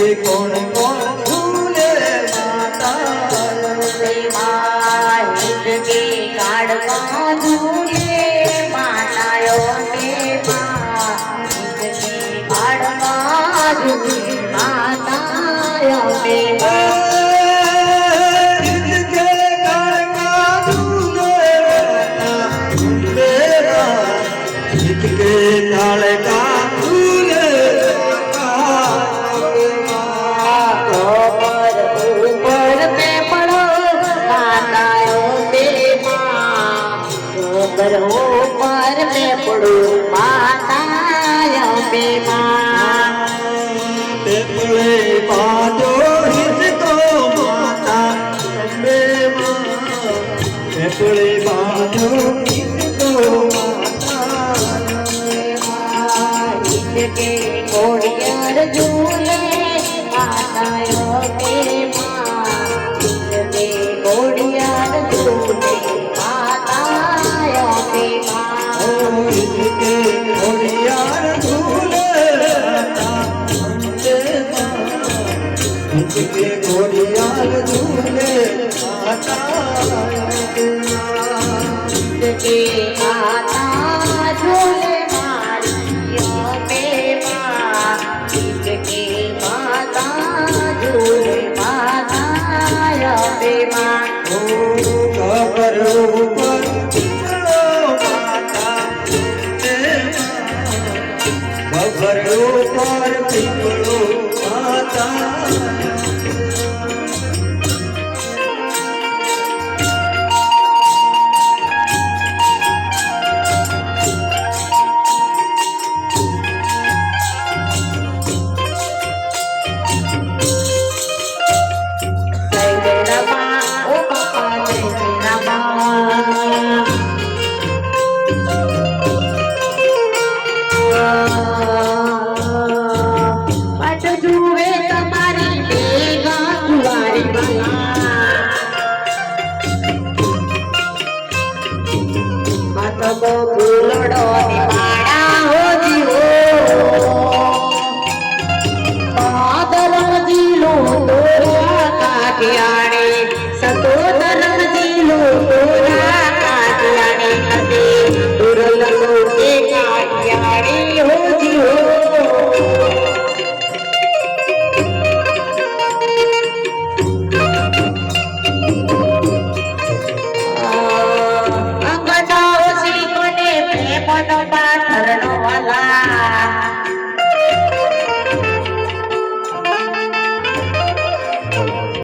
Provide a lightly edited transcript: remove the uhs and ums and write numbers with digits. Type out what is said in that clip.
के कौन कौन झूले माता हिचके काढ़वा झूले मातायो के माँ हिचके काढ़वा झूले मातायो के माँ के काल का झूले ऊपर में पड़ो माताओं के माँ ऊपर में पड़ो माताओं के माँ तेरे बाजो हिचको माता तेरे बाजो हिचको के कोड़ियार झूले माताओं के माँ के कोड़ियार झूले माताओं के माँ के कोड़ियार झूले के कोड़ियार झूले के माता झूले मारियों के माँ के माता झूले मातायों के माँ खबर ऊपर माता खबर ऊपर पिपलो माता